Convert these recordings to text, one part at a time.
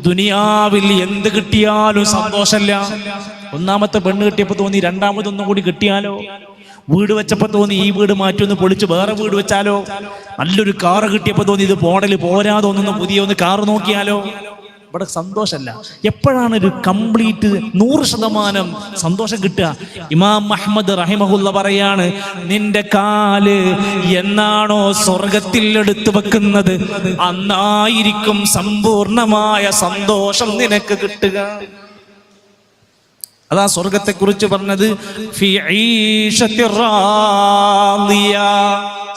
ദുനിയാവിൽ എന്ത് കിട്ടിയാലും സന്തോഷമില്ല. ഒന്നാമത്തെ പെണ്ണ് കിട്ടിയപ്പോൾ തോന്നി രണ്ടാമതൊന്നും കൂടി കിട്ടിയാലോ. വീട് വെച്ചപ്പോൾ തോന്നി ഈ വീട് മാറ്റി പൊളിച്ച് വേറെ വീട് വെച്ചാലോ. നല്ലൊരു കാറ് കിട്ടിയപ്പോൾ തോന്നി ഇത് മോഡൽ പോരാ തോന്നുന്നു, പുതിയ ഒന്ന് കാറ് നോക്കിയാലോ. ഇവിടെ സന്തോഷമല്ല. എപ്പോഴാണ് ഒരു കംപ്ലീറ്റ് 100% സന്തോഷം കിട്ടുക? ഇമാം അഹ്മദ് റഹിമഹുല്ല പറയാണ്, നിന്റെ കാല് എന്നാണോ സ്വർഗത്തിൽ എടുത്തു വെക്കുന്നത് അന്നായിരിക്കും സമ്പൂർണമായ സന്തോഷം നിനക്ക് കിട്ടുക. അതാ സ്വർഗത്തെ കുറിച്ച് പറഞ്ഞത്, ഫീ ഈശത്തിർ റാദിയ,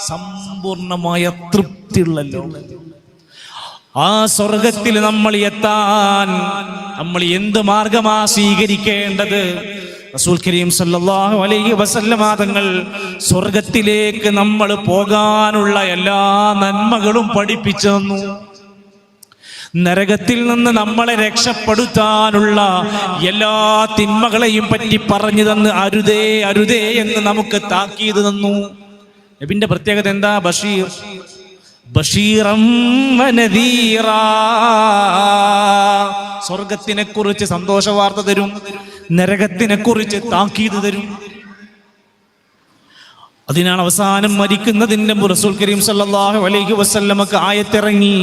സമ്പൂർണമായ തൃപ്തിയുള്ള ലോകം. ആ സ്വർഗത്തിൽ നമ്മൾ എത്താൻ നമ്മൾ എന്ത് മാർഗമാ സ്വീകരിക്കേണ്ടത്? റസൂൽ കരീം സല്ലല്ലാഹു അലൈഹി വസല്ലമ തങ്ങൾ സ്വർഗത്തിലേക്ക് നമ്മൾ പോകാനുള്ള എല്ലാ നന്മകളും പഠിപ്പിച്ചു തന്നു. നരകത്തിൽ നിന്ന് നമ്മളെ രക്ഷപ്പെടുത്താനുള്ള എല്ലാ തിന്മകളെയും പറ്റി പറഞ്ഞു തന്ന് അരുതേ അരുതേ എന്ന് നമുക്ക് താക്കീത് തന്നു. നബിന്റെ പ്രത്യേകത എന്താ? ബഷീറം വനദീറാ, സ്വർഗത്തിനെ കുറിച്ച് സന്തോഷ വാർത്ത തരും, നരകത്തിനെ കുറിച്ച് താക്കീത് തരും. അതിനാണ് അവസാനം മരിക്കുന്നതിന്റെ റസൂൽ കരീം സല്ലല്ലാഹു അലൈഹി വസല്ലമക്ക് ആയത്തിറങ്ങി.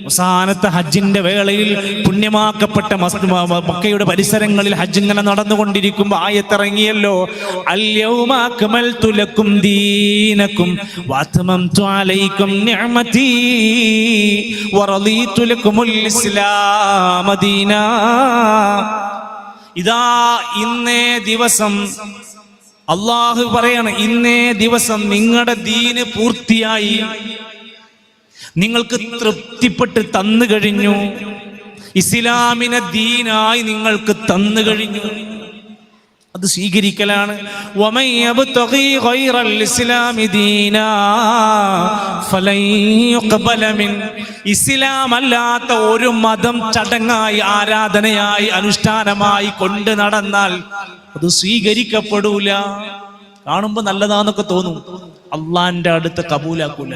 അവസാനത്തെ ഹജ്ജിന്റെ വേളയിൽ പുണ്യമാക്കപ്പെട്ട മക്കയുടെ പരിസരങ്ങളിൽ ഹജ്ജ് ഇങ്ങനെ നടന്നുകൊണ്ടിരിക്കുമ്പോൾ ആയത്തിറങ്ങിയല്ലോ, അൽയൗമ അക്മൽതു ലക്കും ദീനക്കും വഅത്മംതു അലൈക്കും നിഅമതി വറദീതു ലക്കുമുൽ ഇസ്ലാമ ദീനാ. ഇതാ ഇന്നേ ദിവസം അള്ളാഹു പറയാണ്, ഇന്നേ ദിവസം നിങ്ങളുടെ ദീന് പൂർത്തിയായി, നിങ്ങൾക്ക് തൃപ്തിപ്പെട്ട് തന്നു കഴിഞ്ഞു, ഇസ്ലാമിനെ ദീനായി നിങ്ങൾക്ക് തന്നു കഴിഞ്ഞു. അത് സ്വീകരിക്കലാണ്. വമൻ യബ്തഗി ഗൈറൽ ഇസ്ലാമി ദീനാ ഫലൻ യുഖ്ബല മിൻ, ഇസ്ലാം അല്ലാത്ത ഒരു മതം ചടങ്ങായി ആരാധനയായി അനുഷ്ഠാനമായി കൊണ്ട് നടന്നാൽ അത് സ്വീകരിക്കപ്പെടൂല. കാണുമ്പോ നല്ലതാന്നൊക്കെ തോന്നും, അള്ളാന്റെ അടുത്ത് കബൂലാക്കൂല.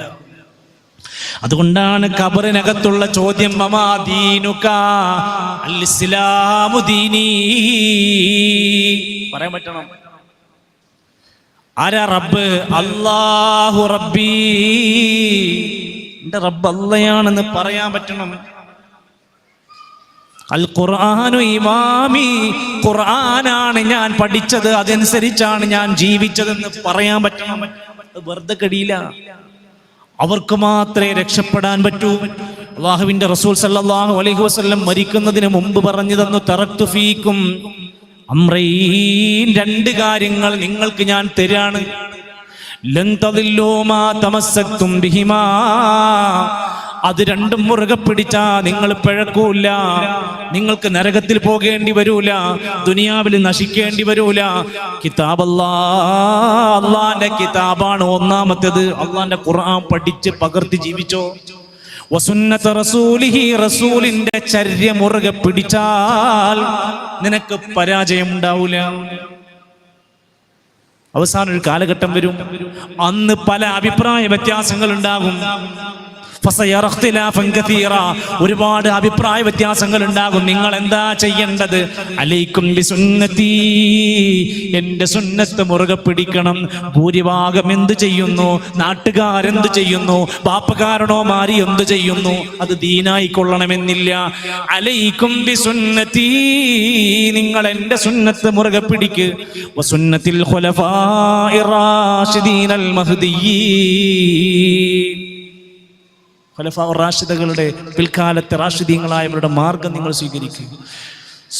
അതുകൊണ്ടാണ് ഖബറിനകത്തുള്ള ചോദ്യം, മമാ ദീനുക, അൽ ഇസ്ലാമു ദീനി. പറയാൻ പറ്റണം. ആരാ റബ്ബ്? അല്ലാഹു റബ്ബി, എന്റെ റബ്ബ് അള്ളയാണെന്ന് പറയാൻ പറ്റണം. അൽ ഖുർആനു ഇമാമി, ഖുർആനാണ് ഞാൻ പഠിച്ചത്, അതനുസരിച്ചാണ് ഞാൻ ജീവിച്ചതെന്ന് പറയാൻ പറ്റണം. വെറുതെ കഴിയില്ല. അവർക്ക് മാത്രമേ രക്ഷപ്പെടാൻ പറ്റൂ. അല്ലാഹുവിന്റെ റസൂൽ സല്ലല്ലാഹു അലൈഹി വസല്ലം മരിക്കുന്നതിന് മുമ്പ് പറഞ്ഞു തന്നു, തറക്തു ഫീക്കും അംറൈൻ, 2 കാര്യങ്ങൾ നിങ്ങൾക്ക് ഞാൻ തരാണ്. ലൻ തദില്ലൂ മാ തമസ്സക്തും ബിഹിമാ, അത് രണ്ടും മുറുകെ പിടിച്ചാ നിങ്ങൾ പിഴക്കൂല, നിങ്ങൾക്ക് നരകത്തിൽ പോകേണ്ടി വരൂല, ദുനിയാവിൽ നശിക്കേണ്ടി വരൂല. അള്ളാന്റെ കിതാബാണ് ഒന്നാമത്തേത്. അള്ളാന്റെ ഖുർആൻ പഠിച്ച് പകർത്തി ജീവിച്ചോ. വസുന്നത റസൂലിഹി, റസൂലിന്റെ ചര്യ മുറുകെ പിടിച്ചാൽ നിനക്ക് പരാജയം ഉണ്ടാവൂല. അവസാനം ഒരു കാലഘട്ടം വരും, അന്ന് പല അഭിപ്രായ വ്യത്യാസങ്ങൾ ഉണ്ടാകും. ഒരുപാട് അഭിപ്രായ വ്യത്യാസങ്ങൾ ഉണ്ടാകും. നിങ്ങൾ എന്താ ചെയ്യേണ്ടത്? അലൈക്കും ബിസുന്നതി, എന്റെ സുന്നത്ത് മുറുകെ പിടിക്കണം. ഭൂരിഭാഗം എന്ത് ചെയ്യുന്നു? നാട്ടുകാരെന്ത് ചെയ്യുന്നു? ബാപ്പക്കാരനോ മാരി എന്ത് ചെയ്യുന്നു? അത് ദീനായി കൊള്ളണമെന്നില്ല. അലൈക്കും ബിസുന്നതി, നിങ്ങൾ എന്റെ സുന്നത്ത് മുറുകെ പിടിക്ക്. വസുന്നത്തിൽ ഖുലഫാഇർ റാഷിദീനൽ മഹ്ദിയ്യീൻ, ഖുലഫാഉർ റാഷിദുകളുടെ പിൽക്കാലത്തെ റാഷിദീങ്ങളായവരുടെ മാർഗം നിങ്ങൾ സ്വീകരിക്കുക.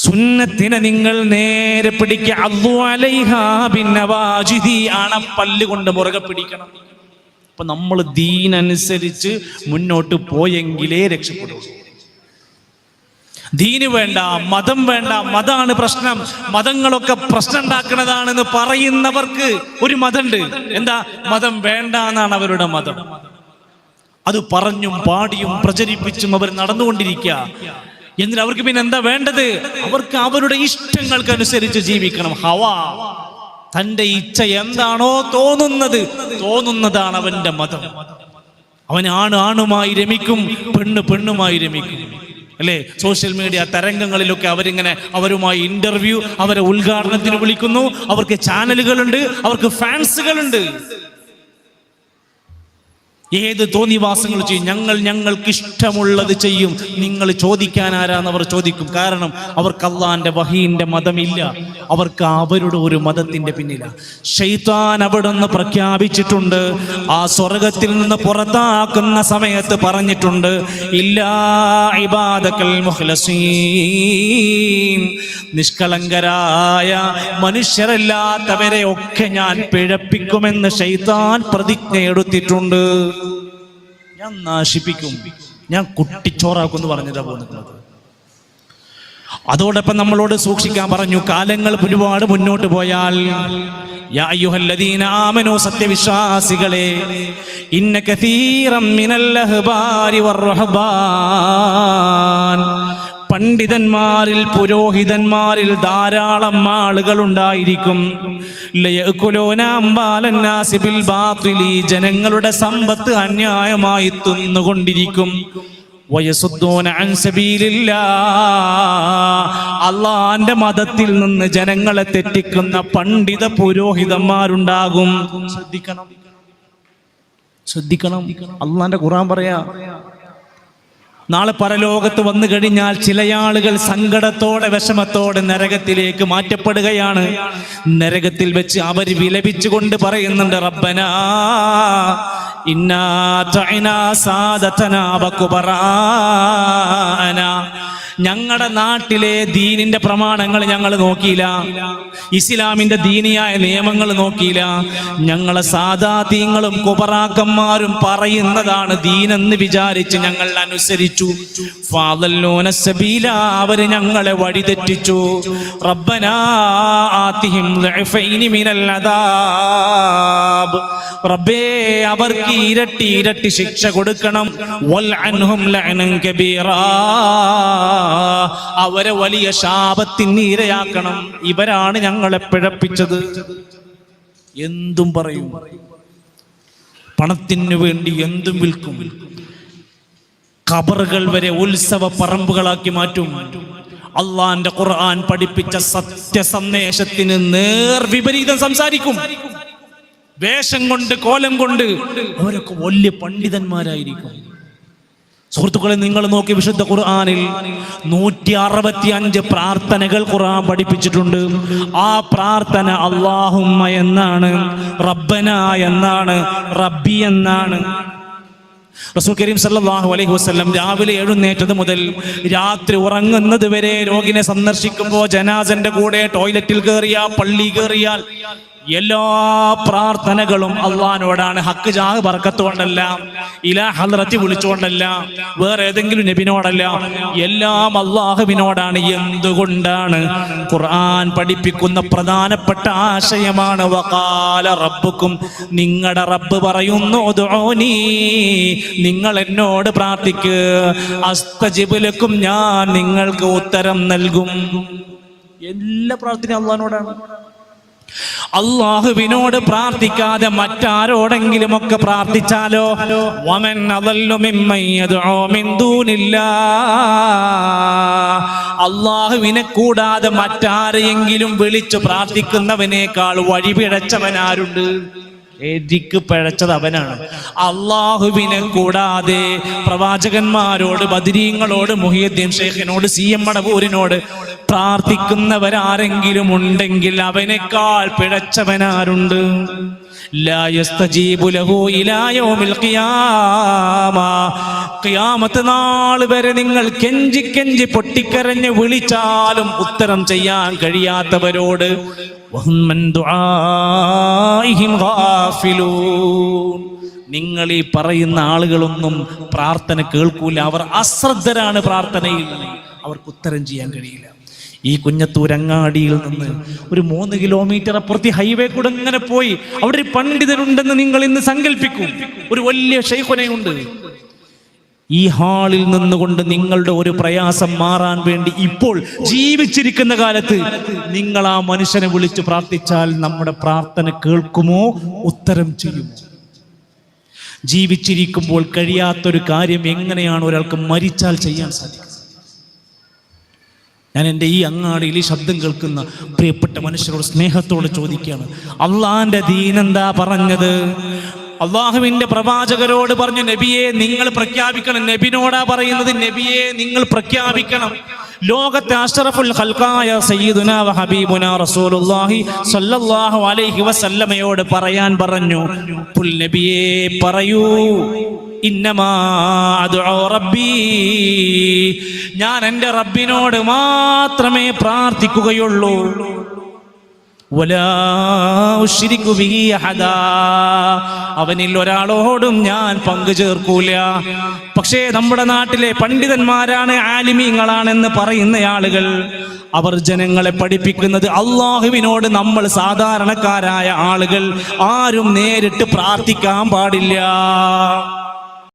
സുന്നത്തിനെ നിങ്ങൾ നേരെ പിടിക്കുക. അള്ളു അലൈഹാ ബിന്നവാജിദി, അണപ്പല്ല് കൊണ്ട് മുറുകെ പിടിക്കണം. അപ്പൊ നമ്മൾ ദീനനുസരിച്ച് മുന്നോട്ട് പോയെങ്കിലേ രക്ഷപ്പെടും. ദീന് വേണ്ട, മതം വേണ്ട, മതമാണ് പ്രശ്നം, മതങ്ങളൊക്കെ പ്രശ്നം ഉണ്ടാക്കുന്നതാണെന്ന് പറയുന്നവർക്ക് ഒരു മതമുണ്ട്. എന്താ? മതം വേണ്ട എന്നാണ് അവരുടെ മതം. അത് പറഞ്ഞും പാടിയും പ്രചരിപ്പിച്ചും അവർ നടന്നുകൊണ്ടിരിക്കുക. എന്നിട്ട് അവർക്ക് പിന്നെ എന്താ വേണ്ടത്? അവർക്ക് അവരുടെ ഇഷ്ടങ്ങൾക്കനുസരിച്ച് ജീവിക്കണം. ഹവാ, തന്റെ ഇച്ഛ എന്താണോ തോന്നുന്നതാണ് അവന്റെ മതം. അവൻ ആണുമായി രമിക്കും, പെണ്ണുമായി രമിക്കും. അല്ലേ? സോഷ്യൽ മീഡിയ തരംഗങ്ങളിലൊക്കെ അവരിങ്ങനെ അവരുമായി ഇന്റർവ്യൂ, അവരെ ഉദ്ഘാടനത്തിന് വിളിക്കുന്നു, അവർക്ക് ചാനലുകളുണ്ട്, അവർക്ക് ഫാൻസുകളുണ്ട്. ഏത് തോന്നിവാസങ്ങൾ ചെയ്യും. ഞങ്ങൾക്ക് ഇഷ്ടമുള്ളത് ചെയ്യും. നിങ്ങൾ ചോദിക്കാൻ ആരാന്ന് അവർ ചോദിക്കും. കാരണം അവർക്ക് അള്ളാന്റെ വഹീന്റെ മതമില്ല, അവർക്ക് അവരുടെ ഒരു മതത്തിന്റെ പിന്നില. ശൈത്താൻ അവിടുന്ന് പ്രഖ്യാപിച്ചിട്ടുണ്ട്, ആ സ്വർഗത്തിൽ നിന്ന് പുറത്താക്കുന്ന സമയത്ത് പറഞ്ഞിട്ടുണ്ട്, ഇല്ലാ ഇബാദക്കൽ മുഖ്ലസീൻ, നിഷ്കളങ്കരായ മനുഷ്യരല്ലാത്തവരെ ഒക്കെ ഞാൻ പിഴപ്പിക്കുമെന്ന് ശൈത്താൻ പ്രതിജ്ഞ എടുത്തിട്ടുണ്ട്. ഞാൻ നാശിപ്പിക്കും, ഞാൻ കുട്ടിച്ചോറാക്കും എന്ന് പറഞ്ഞതാ പോകുന്നത്. അതോടൊപ്പം നമ്മളോട് സൂക്ഷിക്കാൻ പറഞ്ഞു. കാലങ്ങൾ ഒരുപാട് മുന്നോട്ട് പോയാൽ, യാ അയ്യുഹല്ലദീന ആമനൂ, സത്യവിശ്വാസികളെ, ഇന്ന കസീറം മിനൽ അഹ്ബാരി വർ-റഹ്ബാൻ, പണ്ഡിതന്മാരിൽ പുരോഹിതന്മാരിൽ ധാരാളം ആളുകൾ ഉണ്ടായിരിക്കും. ജനങ്ങളുടെ സമ്പത്ത് അന്യായമായി തിന്നുകൊണ്ടിരിക്കും. അള്ളാന്റെ മതത്തിൽ നിന്ന് ജനങ്ങളെ തെറ്റിക്കുന്ന പണ്ഡിത പുരോഹിതന്മാരുണ്ടാകും. ശ്രദ്ധിക്കണം. അള്ളാന്റെ ഖുർആൻ പറയാ, നാളെ പരലോകത്ത് വന്നു കഴിഞ്ഞാൽ ചില ആളുകൾ സങ്കടത്തോടെ വിഷമത്തോടെ നരകത്തിലേക്ക് മാറ്റപ്പെടുകയാണ്. നരകത്തിൽ വെച്ച് അവർ വിലപിച്ചുകൊണ്ട് പറയുന്നുണ്ട്, റബ്ബനാ ഇന്നാ തഅനാ സാദതനാ വകുബറാനാ, ഞങ്ങളുടെ നാട്ടിലെ ദീനിന്റെ പ്രമാണങ്ങൾ ഞങ്ങൾ നോക്കിയില്ല, ഇസ്ലാമിന്റെ ദീനിയായ നിയമങ്ങൾ നോക്കിയില്ല, ഞങ്ങളെ സാദാതീങ്ങളും കുബറാക്കന്മാരും പറയുന്നതാണ് ദീനെന്ന് വിചാരിച്ച് ഞങ്ങൾ അനുസരിച്ചു. ഫാദല്ലൂന സബീല, അവര് ഞങ്ങളെ വഴിതെറ്റിച്ചു. റബ്ബനാ ആതിഹിം ദഅഫൈനി മിനൽ അദാബ്, റബ്ബേ അവർക്ക് ഇരട്ടി ഇരട്ടി ശിക്ഷ കൊടുക്കണം. വൽ അൻഹും ലഅനൻ കബീറാ, അവരെ വലിയ ശാപത്തിന് ഇരയാക്കണം. ഇവരാണ് ഞങ്ങളെ പിഴപ്പിച്ചത്. എന്തും പറയും, പണത്തിന് വേണ്ടി എന്തും വിൽക്കും. ഖബറുകൾ വരെ ഉത്സവ പറമ്പുകളാക്കി മാറ്റും. അള്ളാന്റെ ഖുർആൻ പഠിപ്പിച്ച സത്യ സന്ദേശത്തിന് നേർവിപരീതം സംസാരിക്കും. വേഷം കൊണ്ട്, കോലം കൊണ്ട് അവരൊക്കെ വലിയ പണ്ഡിതന്മാരായിരിക്കും. സുഹൃത്തുക്കളെ, നിങ്ങൾ നോക്കി, വിശുദ്ധ ഖുർആനിൽ 165 പ്രാർത്ഥനകൾ ഖുർആൻ പഠിപ്പിച്ചിട്ടുണ്ട്. ആ പ്രാർത്ഥന അല്ലാഹുമ്മ എന്നാണ്, റബ്ബന എന്നാണ്, റബ്ബി എന്നാണ്. റസൂൽ കരീം സല്ലല്ലാഹു അലൈഹി വസല്ലം രാവിലെ എഴുന്നേറ്റത് മുതൽ രാത്രി ഉറങ്ങുന്നത് വരെ രോഗിനെ സന്ദർശിക്കുമ്പോൾ, ജനാസന്റെ കൂടെ ടോയ്ലറ്റിൽ കയറിയാൽ, പള്ളി കയറിയാൽ, എല്ലാ പ്രാർത്ഥനകളും അള്ളാഹിനോടാണ്. ഹക്ക് ജാഹ് ബർക്കത്ത് കൊണ്ടല്ല, ഇലാ ഹദ്റത്തി വിളിച്ചുകൊണ്ടല്ല, വേറെ ഏതെങ്കിലും നബിനോടല്ല, എല്ലാം അള്ളാഹുവിനോടാണ്. എന്തുകൊണ്ടാണ്? ഖുർആൻ പഠിപ്പിക്കുന്ന പ്രധാനപ്പെട്ട ആശയമാണ്. വഖാല റബ്ബുക്കും, നിങ്ങളുടെ റബ്ബ് പറയുന്നു, ഉദ്ഉനി, നിങ്ങൾ എന്നോട് പ്രാർത്ഥിക്ക്, അസ്തജിബ് ലക്കും, ഞാൻ നിങ്ങൾക്ക് ഉത്തരം നൽകും. എല്ലാ പ്രാർത്ഥനയും അള്ളാഹിനോടാണ്. അള്ളാഹുവിനോട് പ്രാർത്ഥിക്കാതെ മറ്റാരോടെങ്കിലും ഒക്കെ പ്രാർത്ഥിച്ചാലോ, വമൻ അദല്ലു മിമ്മൻ യദ്ഉ മിൻ ദൂനില്ലാഹ്, അള്ളാഹുവിനെ കൂടാതെ മറ്റാരെയെങ്കിലും വിളിച്ചു പ്രാർത്ഥിക്കുന്നവനേക്കാൾ വഴിപിഴച്ചവനാരുണ്ട്? എനിക്ക് പിഴച്ചത് അവനാണ്. അള്ളാഹുവിനെ കൂടാതെ പ്രവാചകന്മാരോട്, ബദരീങ്ങളോട്, മുഹിയുദ്ദീൻ ഷെയ്ഖിനോട്, CM മടവൂരിനോട് പ്രാർത്ഥിക്കുന്നവരാരെങ്കിലും ഉണ്ടെങ്കിൽ അവനേക്കാൾ പിഴച്ചവനാരുണ്ട്? ലാ യസ്തജീബു ലഹു ഇലാ യൗമിൽ ഖിയാമ, ഖിയാമത്ത് നാൾ വരെ നിങ്ങൾ കെഞ്ചി കെഞ്ചി പൊട്ടിക്കരഞ്ഞ് വിളിച്ചാലും ഉത്തരം ചെയ്യാൻ കഴിയാത്തവരോട് നിങ്ങൾ ഈ പറയുന്ന ആളുകളൊന്നും പ്രാർത്ഥന കേൾക്കൂല. അവർ അശ്രദ്ധരാണ് പ്രാർത്ഥനയിൽ, അവർക്ക് ഉത്തരം ചെയ്യാൻ കഴിയില്ല. ഈ കുഞ്ഞത്തൂരങ്ങാടിയിൽ നിന്ന് ഒരു 3 കിലോമീറ്റർ അപ്പുറത്ത് ഹൈവേ കൂടെ ഇങ്ങനെ പോയി അവിടെ ഒരു പണ്ഡിതനുണ്ടെന്ന് നിങ്ങൾ ഇന്ന് സങ്കല്പിക്കും. ഒരു വലിയ ശൈഖുനയുണ്ട്. ഈ ഹാളിൽ നിന്നുകൊണ്ട് നിങ്ങളുടെ ഒരു പ്രയാസം മാറാൻ വേണ്ടി ഇപ്പോൾ ജീവിച്ചിരിക്കുന്ന കാലത്ത് നിങ്ങൾ ആ മനുഷ്യനെ വിളിച്ച് പ്രാർത്ഥിച്ചാൽ നമ്മുടെ പ്രാർത്ഥന കേൾക്കുമോ? ഉത്തരം ചെയ്യുമോ? ജീവിച്ചിരിക്കുമ്പോൾ കഴിയാത്തൊരു കാര്യം എങ്ങനെയാണ് ഒരാൾക്ക് മരിച്ചാൽ ചെയ്യാൻ സാധിക്കുന്നത്? ഞാൻ എൻ്റെ ഈ അങ്ങാടിയിൽ ഈ ശബ്ദം കേൾക്കുന്ന പ്രിയപ്പെട്ട മനുഷ്യരോട് സ്നേഹത്തോടെ ചോദിക്കുകയാണ്, അള്ളാന്റെ ദീൻ എന്താ പറഞ്ഞത്? അള്ളാഹുവിന്റെ പ്രവാചകരോട് പറഞ്ഞു, നബിയെ നിങ്ങൾ പ്രഖ്യാപിക്കണം. നബിനോടാ പറയുന്നത്, നബിയെ നിങ്ങൾ പ്രഖ്യാപിക്കണം. ലോകത്തെ അഷ്റഫുൽ ഖൽഖായ സയ്യിദുനാ വ ഹബീബുനാ റസൂലുള്ളാഹി സ്വല്ലല്ലാഹു അലൈഹി വസല്ലമയോട് പറയാൻ പറഞ്ഞു. ഖുൽ നബിയെ പറയൂ, ഇന്നമാ അദ്ഉ റബ്ബി, ഞാൻ എൻ്റെ റബ്ബിനോട് മാത്രമേ പ്രാർത്ഥിക്കുകയുള്ളൂ. വലാ ഉശ്രികു ബിഹി അഹദാ, അവനിൽ ഒരാളോടും ഞാൻ പങ്കു ചേർക്കൂല. പക്ഷേ നമ്മുടെ നാട്ടിലെ പണ്ഡിതന്മാരാണ്, ആലിമീങ്ങളാണെന്ന് പറയുന്ന ആളുകൾ, അവർ ജനങ്ങളെ പഠിപ്പിക്കുന്നത് അള്ളാഹുവിനോട് നമ്മൾ സാധാരണക്കാരായ ആളുകൾ ആരും നേരിട്ട് പ്രാർത്ഥിക്കാൻ പാടില്ല.